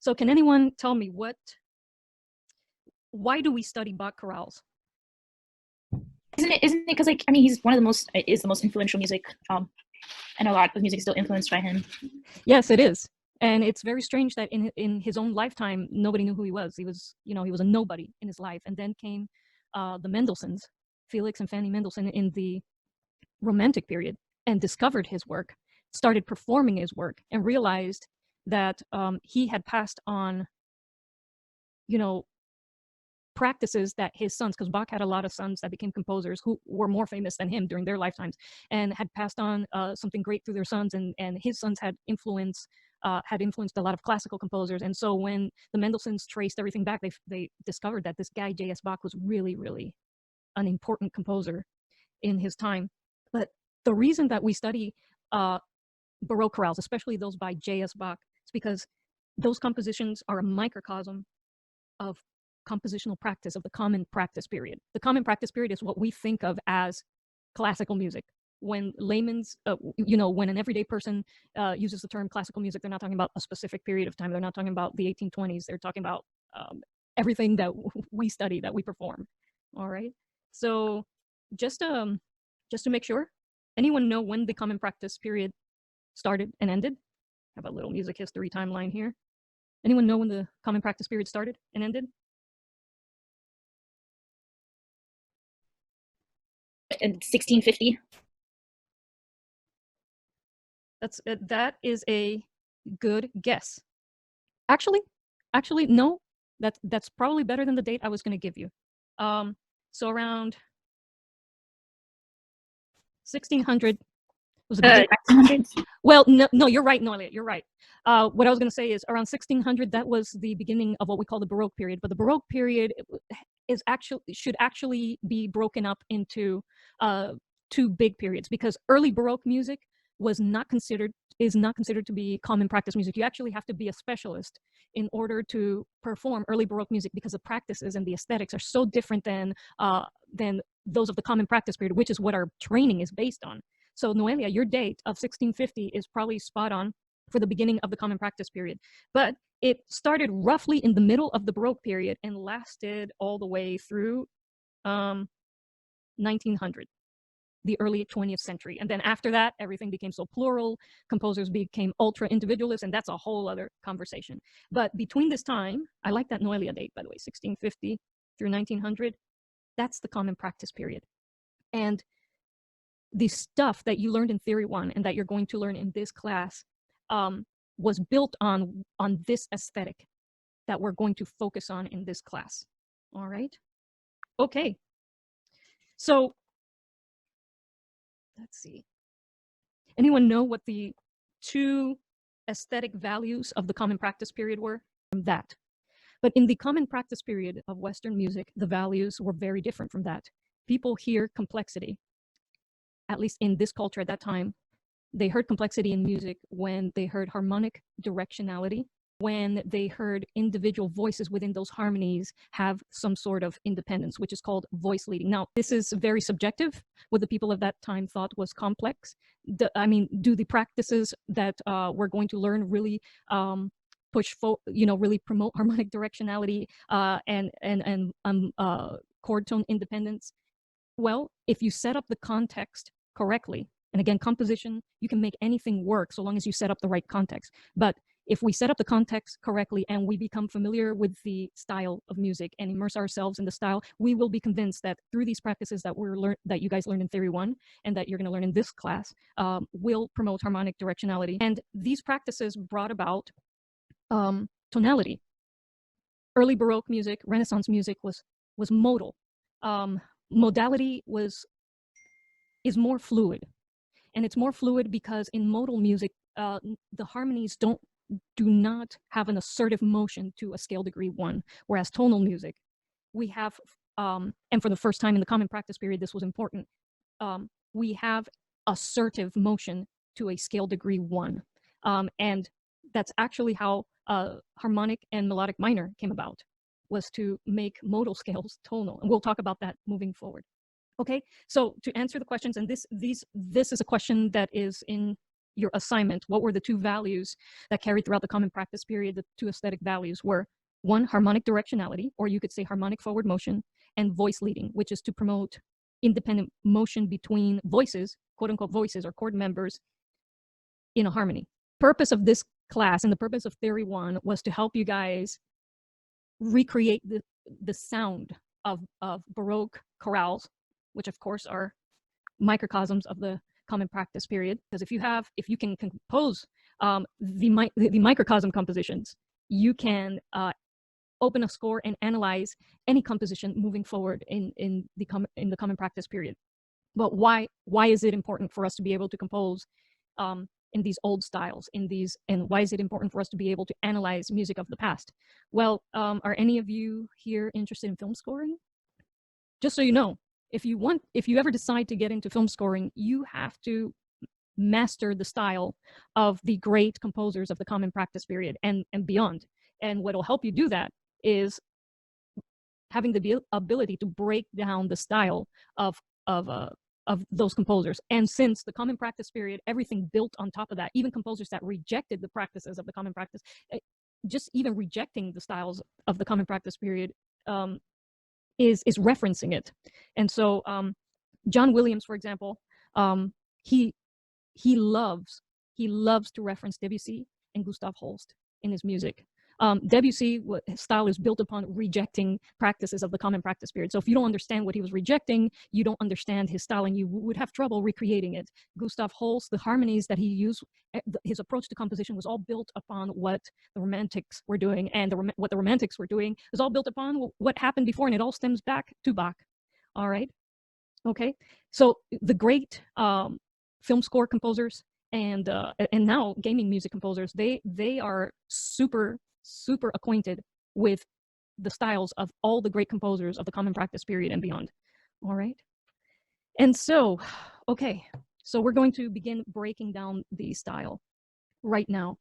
So can anyone tell me why do we study Bach chorales? Isn't it because, like, I mean, he's one of the most is the most influential music, and a lot of music is still influenced by him. Yes, it is. And it's very strange that in his own lifetime, nobody knew who he was. He was, you know, he was a nobody in his life. And then came the Mendelssohns, Felix and Fanny Mendelssohn, in the Romantic period, and discovered his work, started performing his work, and realized that he had passed on, you know, practices that his sons, because Bach had a lot of sons that became composers who were more famous than him during their lifetimes, and had passed on something great through their sons, and his sons had influenced a lot of classical composers. And so when the Mendelssohns traced everything back, they discovered that this guy J.S. Bach was really, really an important composer in his time. But the reason that we study Baroque chorales, especially those by J.S. Bach, is because those compositions are a microcosm of compositional practice of the common practice period. The common practice period is what we think of as classical music. When layman's, when an everyday person uses the term classical music, they're not talking about a specific period of time. They're not talking about the 1820s. They're talking about everything that we study, that we perform. All right. So just to make sure, anyone know when the common practice period started and ended? I have a little music history timeline here. Anyone know when the common practice period started and ended? In 1650. That is a good guess. Actually, no. That's probably better than the date I was going to give you. So around 1600 was the beginning. 1900s. Well, no, you're right, Noelia, you're right. What I was going to say is around 1600, that was the beginning of what we call the Baroque period. But the Baroque period should actually be broken up into two big periods, because early Baroque music is not considered to be common practice music. You actually have to be a specialist in order to perform early Baroque music, because the practices and the aesthetics are so different than those of the common practice period, which is what our training is based on. So Noelia, your date of 1650 is probably spot on for the beginning of the common practice period. But it started roughly in the middle of the Baroque period and lasted all the way through 1900, the early 20th century. And then after that, everything became so plural, composers became ultra individualist, and that's a whole other conversation. But between this time, I like that Noelia date, by the way, 1650 through 1900, that's the common practice period. And the stuff that you learned in Theory 1 and that you're going to learn in this class was built on this aesthetic that we're going to focus on in this class. All right? Okay. So let's see. Anyone know what the two aesthetic values of the common practice period were? From that. But in the common practice period of Western music, the values were very different from that. People hear complexity, at least in this culture at that time. They heard complexity in music when they heard harmonic directionality, when they heard individual voices within those harmonies have some sort of independence, which is called voice leading. Now, this is very subjective. What the people of that time thought was complex. Do the practices that we're going to learn really really promote harmonic directionality and chord tone independence? Well, if you set up the context correctly, and again, composition, you can make anything work so long as you set up the right context. But if we set up the context correctly and we become familiar with the style of music and immerse ourselves in the style, we will be convinced that through these practices that that you guys learned in Theory 1 and that you're going to learn in this class will promote harmonic directionality. And these practices brought about tonality. Early Baroque music, Renaissance music was modal. Modality is more fluid. And it's more fluid because in modal music, the harmonies do not have an assertive motion to a scale degree 1, whereas tonal music, we have, and for the first time in the common practice period, this was important, we have assertive motion to a scale degree 1. And that's actually how harmonic and melodic minor came about, was to make modal scales tonal. And we'll talk about that moving forward. Okay, so to answer the questions, and this is a question that is in your assignment, what were the two values that carried throughout the common practice period? The two aesthetic values were, one, harmonic directionality, or you could say harmonic forward motion, and voice leading, which is to promote independent motion between voices, quote unquote voices or chord members, in a harmony. Purpose of this class and the purpose of Theory 1 was to help you guys recreate the sound of Baroque chorales, which of course are microcosms of the common practice period. Because if you can compose the microcosm compositions, you can open a score and analyze any composition moving forward in the common practice period. But why is it important for us to be able to compose in these old styles, and why is it important for us to be able to analyze music of the past? Well, are any of you here interested in film scoring? Just so you know, if you ever decide to get into film scoring, you have to master the style of the great composers of the common practice period and beyond. And what will help you do that is having the ability to break down the style of those composers. And since the common practice period, everything built on top of that, even composers that rejected the practices of the common practice, just even rejecting the styles of the common practice period is referencing it. And so John Williams, for example, he loves to reference Debussy and Gustav Holst in his music. Debussy, his style is built upon rejecting practices of the common practice period. So if you don't understand what he was rejecting, you don't understand his style, and you would have trouble recreating it. Gustav Holst, the harmonies that he used, his approach to composition was all built upon what the Romantics were doing, and what the Romantics were doing was all built upon what happened before, and it all stems back to Bach. All right, okay. So the great film score composers and now gaming music composers, they are super acquainted with the styles of all the great composers of the common practice period and beyond. All right. And so, okay, so we're going to begin breaking down the style right now.